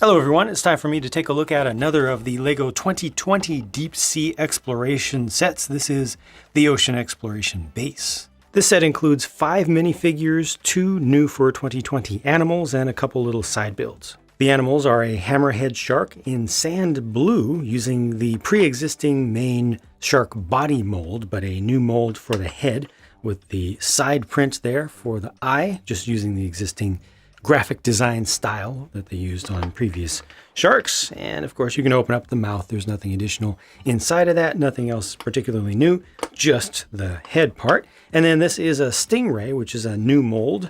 Hello everyone, it's time for me to take a look at another of the LEGO 2020 Deep Sea Exploration sets. This is the Ocean Exploration Base. This set includes 5 minifigures, 2 new for 2020 animals, and a couple little side builds. The animals are a hammerhead shark in sand blue using the pre-existing main shark body mold, but a new mold for the head with the side print there for the eye, just using the existing graphic design style that they used on previous sharks. And of course you can open up the mouth. There's nothing additional inside of that, nothing else particularly new, just the head part. And then this is a stingray, which is a new mold.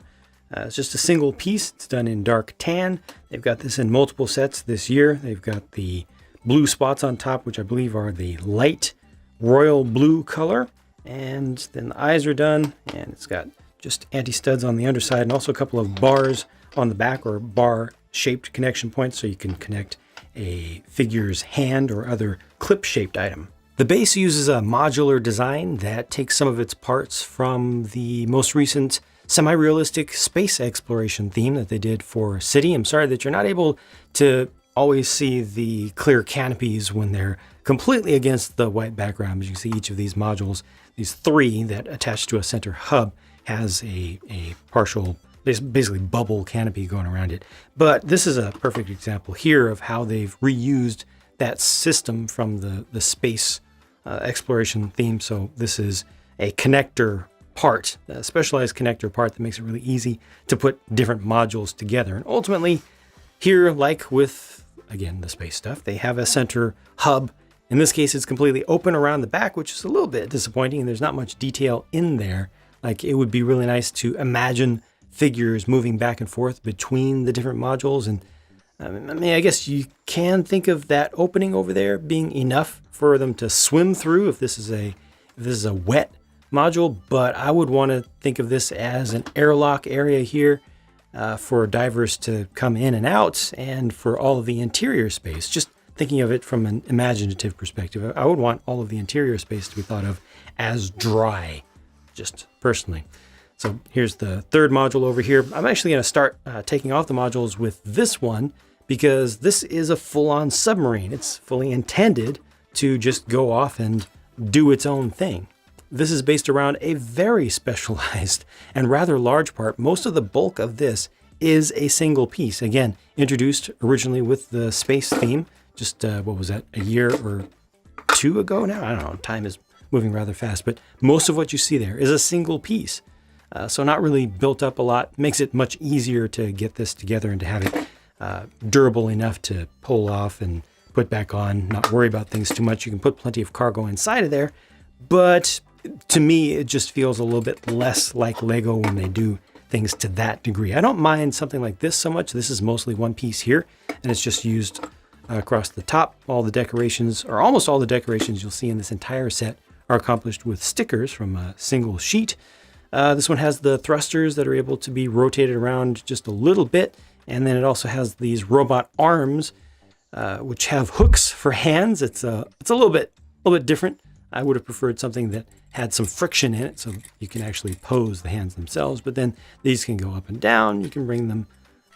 It's just a single piece. It's done in dark tan. They've got this in multiple sets this year. They've got the blue spots on top, which I believe are the light royal blue color. And then the eyes are done, and it's got just anti-studs on the underside and also a couple of bars on the back, or bar-shaped connection points, so you can connect a figure's hand or other clip-shaped item. The base uses a modular design that takes some of its parts from the most recent semi-realistic space exploration theme that they did for City. I'm sorry that you're not able to always see the clear canopies when they're completely against the white background. As you can see, each of these modules, these 3 that attach to a center hub, has a partial, basically bubble canopy going around it. But this is a perfect example here of how they've reused that system from the space exploration theme. So this is a connector part, a specialized connector part that makes it really easy to put different modules together. And ultimately here, like with, again, the space stuff, they have a center hub. In this case, it's completely open around the back, which is a little bit disappointing, and there's not much detail in there. Like, it would be really nice to imagine figures moving back and forth between the different modules. And I mean, I guess you can think of that opening over there being enough for them to swim through if this is a wet module. But I would want to think of this as an airlock area here for divers to come in and out, and for all of the interior space. Just thinking of it from an imaginative perspective, I would want all of the interior space to be thought of as dry, just personally. So here's the 3rd module over here. I'm actually going to start taking off the modules with this one, because this is a full-on submarine. It's fully intended to just go off and do its own thing. This is based around a very specialized and rather large part. Most of the bulk of this is a single piece. Again, introduced originally with the space theme, just what was that, a year or 2 ago now? I don't know, time is moving rather fast, but most of what you see there is a single piece. So not really built up a lot. Makes it much easier to get this together and to have it durable enough to pull off and put back on, not worry about things too much. You can put plenty of cargo inside of there, but to me, it just feels a little bit less like Lego when they do things to that degree. I don't mind something like this so much. This is mostly one piece here, and it's just used across the top. All the decorations, or almost all the decorations you'll see in this entire set, are accomplished with stickers from a single sheet. This one has the thrusters that are able to be rotated around just a little bit, and then it also has these robot arms, which have hooks for hands. It's a little bit different. I would have preferred something that had some friction in it, so you can actually pose the hands themselves. But then these can go up and down. You can bring them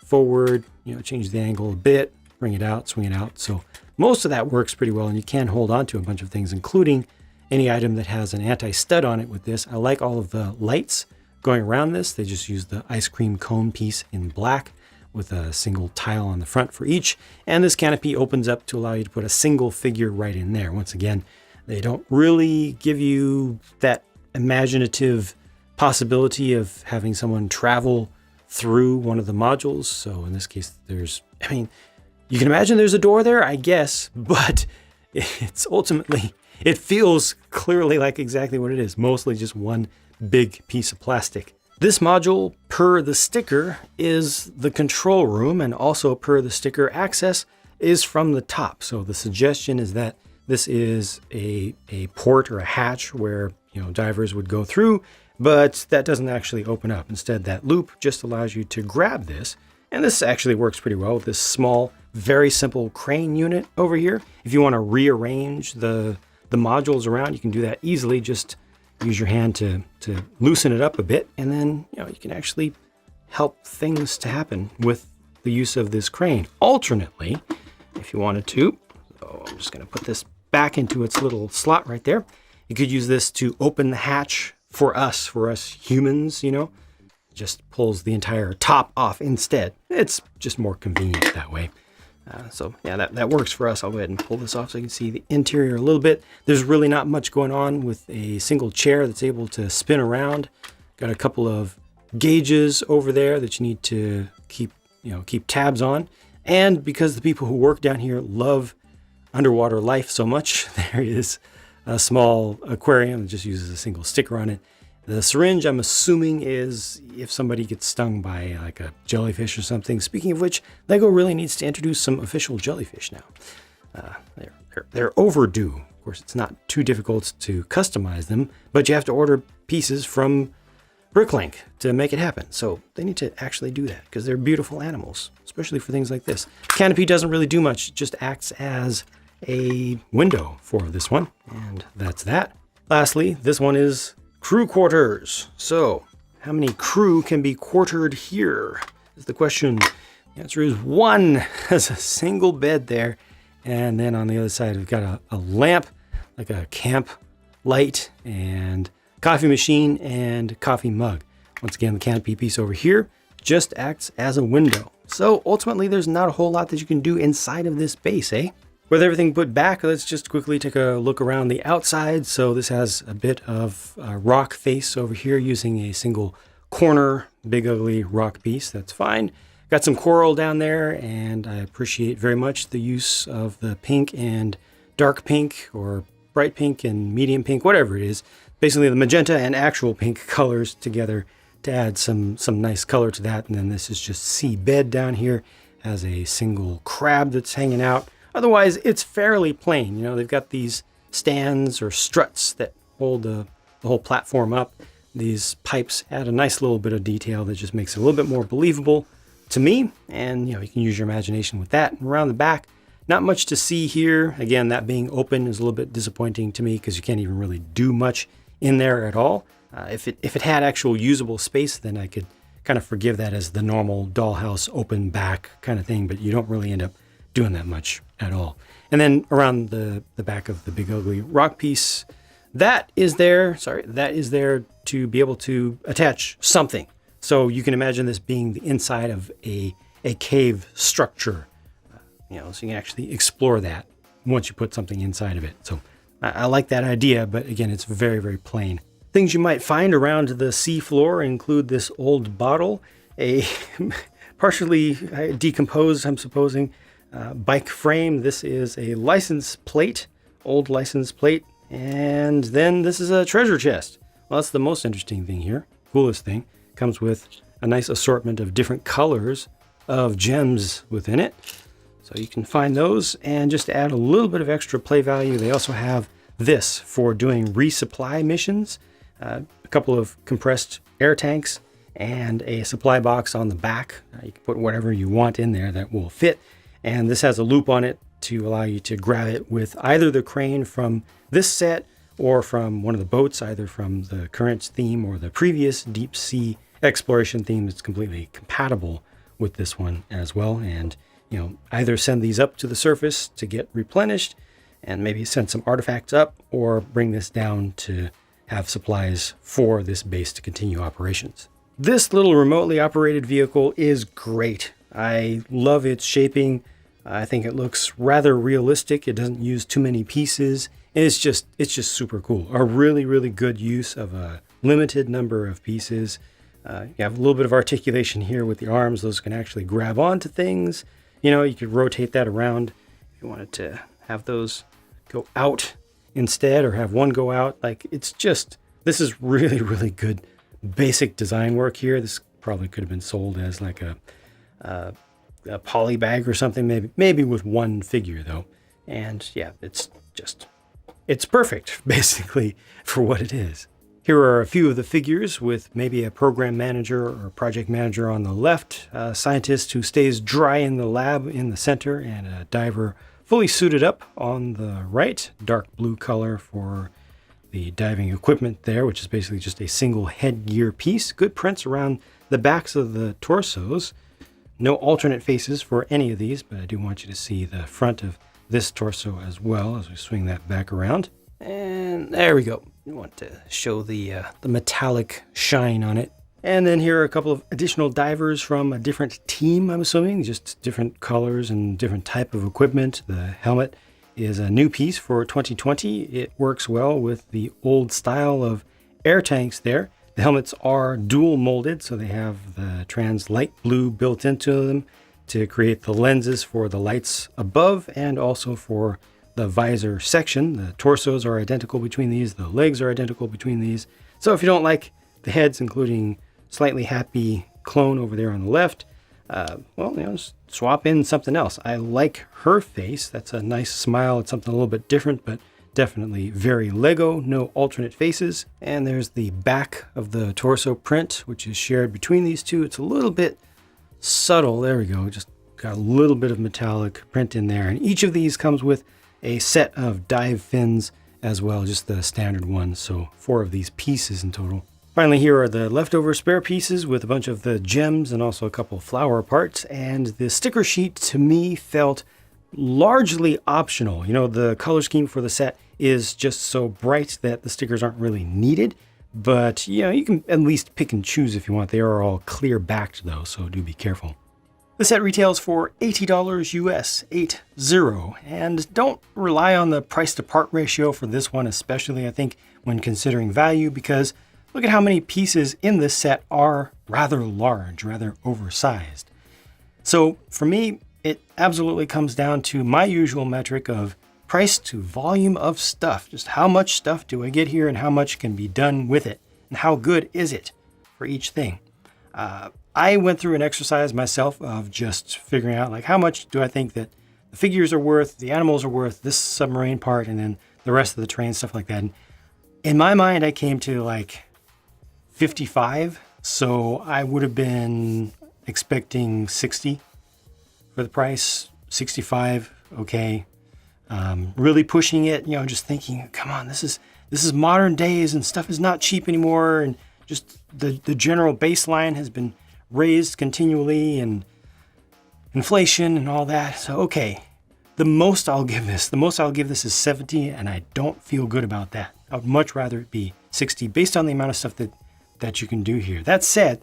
forward, change the angle a bit, bring it out, swing it out. So most of that works pretty well, and you can hold on to a bunch of things, including any item that has an anti-stud on it with this. I like all of the lights going around this. They just use the ice cream cone piece in black with a single tile on the front for each. And this canopy opens up to allow you to put a single figure right in there. Once again, they don't really give you that imaginative possibility of having someone travel through one of the modules. So in this case, you can imagine there's a door there, I guess, but it's ultimately, it feels clearly like exactly what it is, mostly just one big piece of plastic. This module, per the sticker, is the control room, and also per the sticker, access is from the top. So the suggestion is that this is a port or a hatch where divers would go through, but that doesn't actually open up. Instead, that loop just allows you to grab this, and this actually works pretty well with this small, very simple crane unit over here. If you want to rearrange the modules around, you can do that easily. Just use your hand to loosen it up a bit, and then you can actually help things to happen with the use of this crane. Alternately, if you wanted to, so I'm just going to put this back into its little slot right there. You could use this to open the hatch for us humans, you know. Just pulls the entire top off instead. It's just more convenient that way. So yeah, that works for us. I'll go ahead and pull this off so you can see the interior a little bit. There's really not much going on with a single chair that's able to spin around. Got a couple of gauges over there that you need to keep tabs on. And because the people who work down here love underwater life so much, there is a small aquarium that just uses a single sticker on it. The syringe, I'm assuming, is if somebody gets stung by like a jellyfish or something. Speaking of which, LEGO really needs to introduce some official jellyfish now. They're overdue. Of course, it's not too difficult to customize them, but you have to order pieces from Bricklink to make it happen. So they need to actually do that because they're beautiful animals, especially for things like this. Canopy doesn't really do much. It just acts as a window for this one, and that's that. Lastly, this one is crew quarters. So how many crew can be quartered here is the question. The answer is one. There's a single bed there. And then on the other side, we've got a lamp, like a camp light, and coffee machine and coffee mug. Once again, the canopy piece over here just acts as a window. So ultimately, there's not a whole lot that you can do inside of this base, eh? With everything put back, let's just quickly take a look around the outside. So this has a bit of rock face over here using a single corner, big ugly rock piece. That's fine. Got some coral down there, and I appreciate very much the use of the pink and dark pink, or bright pink and medium pink, whatever it is. Basically the magenta and actual pink colors together to add some nice color to that. And then this is just Seabed down here, has a single crab that's hanging out. Otherwise, it's fairly plain. You know, they've got these stands or struts that hold the whole platform up. These pipes add a nice little bit of detail that just makes it a little bit more believable to me. And, you know, you can use your imagination with that. And around the back, not much to see here. Again, that being open is a little bit disappointing to me because you can't even really do much in there at all. If it had actual usable space, then I could kind of forgive that as the normal dollhouse open back kind of thing, but you don't really end up doing that much at all. And then around the back of the big ugly rock piece, that is there to be able to attach something. So you can imagine this being the inside of a cave structure, so you can actually explore that once you put something inside of it. So I like that idea, but again, it's very, very plain. Things you might find around the sea floor include this old bottle, a partially decomposed, I'm supposing, bike frame. This is a license plate, old license plate. And then this is a treasure chest. Well, that's the most interesting thing here. Coolest thing. Comes with a nice assortment of different colors of gems within it. So you can find those, and just to add a little bit of extra play value, they also have this for doing resupply missions. A couple of compressed air tanks and a supply box on the back. You can put whatever you want in there that will fit. And this has a loop on it to allow you to grab it with either the crane from this set or from one of the boats, either from the current theme or the previous deep sea exploration theme that's completely compatible with this one as well. And, either send these up to the surface to get replenished and maybe send some artifacts up, or bring this down to have supplies for this base to continue operations. This little remotely operated vehicle is great. I love its shaping. I think it looks rather realistic. It doesn't use too many pieces. And it's just super cool. A really, really good use of a limited number of pieces. You have a little bit of articulation here with the arms. Those can actually grab onto things. You could rotate that around if you wanted to have those go out instead, or have one go out. This is really, really good basic design work here. This probably could have been sold as like a poly bag or something, maybe with one figure though. And yeah, it's perfect basically for what it is. Here are a few of the figures with maybe a program manager or project manager on the left, a scientist who stays dry in the lab in the center, and a diver fully suited up on the right, dark blue color for the diving equipment there, which is basically just a single headgear piece. Good prints around the backs of the torsos. No alternate faces for any of these, but I do want you to see the front of this torso as well as we swing that back around. And there we go. We want to show the metallic shine on it. And then here are a couple of additional divers from a different team, I'm assuming, just different colors and different type of equipment. The helmet is a new piece for 2020. It works well with the old style of air tanks there. The helmets are dual molded, so they have the trans light blue built into them to create the lenses for the lights above and also for the visor section. The torsos are identical between these, the legs are identical between these. So if you don't like the heads, including slightly happy clone over there on the left, just swap in something else. I like her face. That's a nice smile. It's something a little bit different, but definitely very Lego, no alternate faces. And there's the back of the torso print, which is shared between these two. It's a little bit subtle. There we go. Just got a little bit of metallic print in there. And each of these comes with a set of dive fins as well, just the standard ones. So 4 of these pieces in total. Finally, here are the leftover spare pieces with a bunch of the gems and also a couple flower parts. And the sticker sheet to me felt largely optional. You know, the color scheme for the set is just so bright that the stickers aren't really needed. But, you know, you can at least pick and choose if you want. They are all clear backed though, so do be careful. The set retails for $80 US, 80. And don't rely on the price to part ratio for this one, especially I think when considering value, because look at how many pieces in this set are rather large, rather oversized. So for me, it absolutely comes down to my usual metric of price to volume of stuff. Just how much stuff do I get here and how much can be done with it? And how good is it for each thing? I went through an exercise myself of just figuring out like how much do I think that the figures are worth, the animals are worth, this submarine part, and then the rest of the train, stuff like that. And in my mind, I came to like 55. So I would have been expecting 60 for the price, 65. Okay. Really pushing it, you know, just thinking, come on, this is modern days and stuff is not cheap anymore. And just the general baseline has been raised continually and inflation and all that. So, okay, the most I'll give this is 70, and I don't feel good about that. I would much rather it be 60 based on the amount of stuff that you can do here. That said,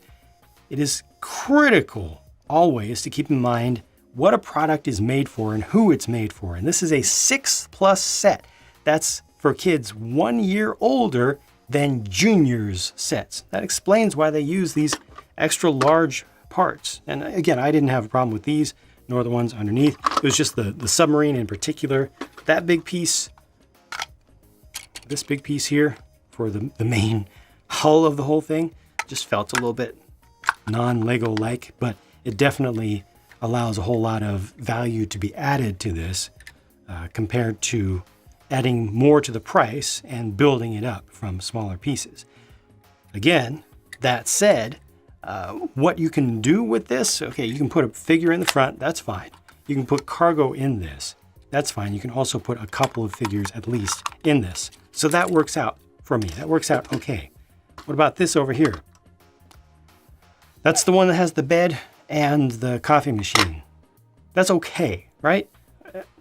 it is critical always to keep in mind what a product is made for and who it's made for. And this is a 6+ set. That's for kids 1 year older than juniors sets. That explains why they use these extra large parts. And again, I didn't have a problem with these, nor the ones underneath. It was just the submarine in particular. That big piece, this big piece here for the main hull of the whole thing, just felt a little bit non-Lego-like, but it definitely allows a whole lot of value to be added to this compared to adding more to the price and building it up from smaller pieces. Again, that said, what you can do with this, okay, you can put a figure in the front, that's fine. You can put cargo in this, that's fine. You can also put a couple of figures at least in this. So that works out for me. That works out okay. What about this over here? That's the one that has the bed and the coffee machine. That's okay, right?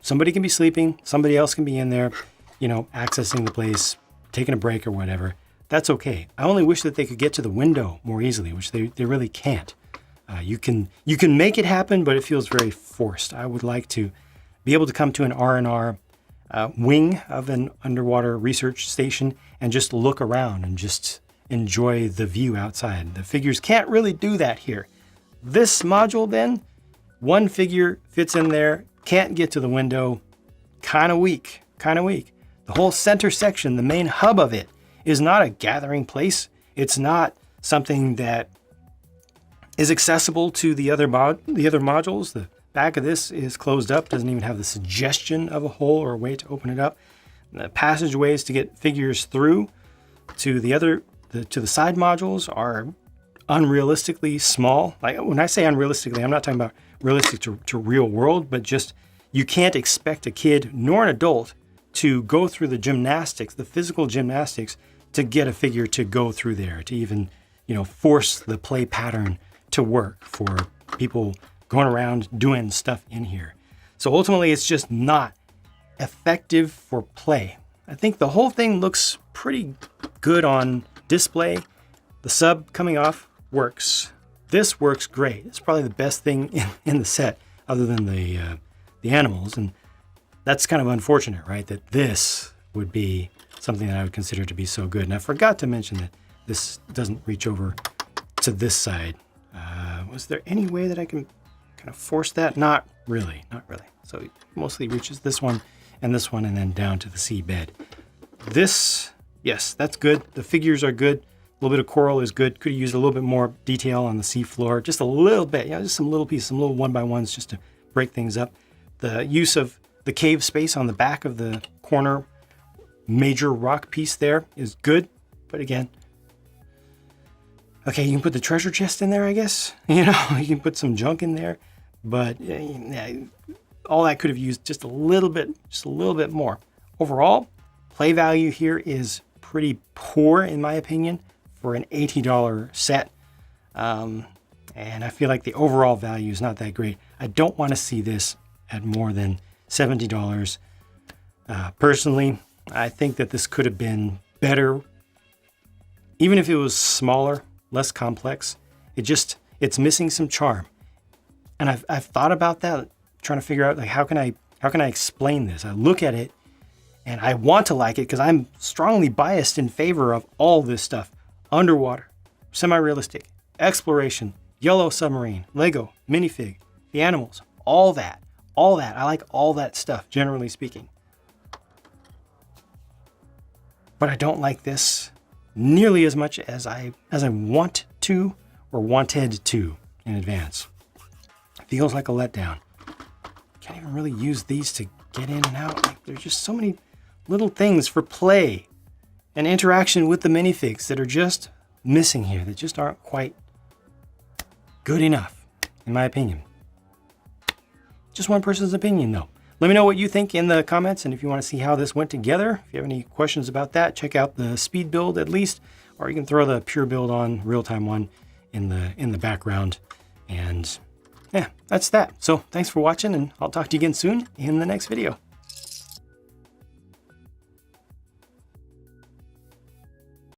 Somebody can be sleeping, somebody else can be in there, you know, accessing the place, taking a break or whatever. That's okay. I only wish that they could get to the window more easily, which they really can't. You can make it happen, but it feels very forced. I would like to be able to come to an R&R wing of an underwater research station and just look around and just enjoy the view outside. The figures can't really do that here. This module then, one figure fits in there, can't get to the window, kind of weak. The whole center section, the main hub of it, is not a gathering place. It's not something that is accessible to the other modules. The back of this is closed up, doesn't even have the suggestion of a hole or a way to open it up. The passageways to get figures through to the side modules are unrealistically small. Like when I say unrealistically, I'm not talking about realistic to real world, but just you can't expect a kid nor an adult to go through the gymnastics, the physical gymnastics, to get a figure to go through there, to even, you know, force the play pattern to work for people going around doing stuff in here. So ultimately, it's just not effective for play. I think the whole thing looks pretty good on display. The sub coming off works. This works great. It's probably the best thing in the set other than the animals. And that's kind of unfortunate, right? That this would be something that I would consider to be so good. And I forgot to mention that this doesn't reach over to this side. Was there any way that I can kind of force that? Not really, not really. So it mostly reaches this one, and then down to the seabed. This, yes, that's good. The figures are good. A little bit of coral is good. Could have used a little bit more detail on the sea floor. Just a little bit, just some little pieces, some little 1x1s just to break things up. The use of the cave space on the back of the corner major rock piece there is good. But again, okay, you can put the treasure chest in there, I guess. You can put some junk in there. But all that could have used just a little bit more. Overall, play value here is pretty poor, in my opinion, for an $80 set. And I feel like the overall value is not that great. I don't want to see this at more than $70. Personally, I think that this could have been better. Even if it was smaller, less complex, it's missing some charm. And I've thought about that, trying to figure out like how can I explain this? I look at it and I want to like it because I'm strongly biased in favor of all this stuff. Underwater, semi-realistic, exploration, yellow submarine, Lego, minifig, the animals, all that. I like all that stuff, generally speaking. But I don't like this nearly as much as I want to or wanted to in advance. It feels like a letdown. Can't even really use these to get in and out. Like, there's just so many little things for play and interaction with the minifigs that are just missing here, that just aren't quite good enough, in my opinion. Just one person's opinion, though. Let me know what you think in the comments, and if you want to see how this went together, if you have any questions about that, check out the speed build at least, or you can throw the pure build on, real-time one in the background. And yeah, that's that. So thanks for watching, and I'll talk to you again soon in the next video.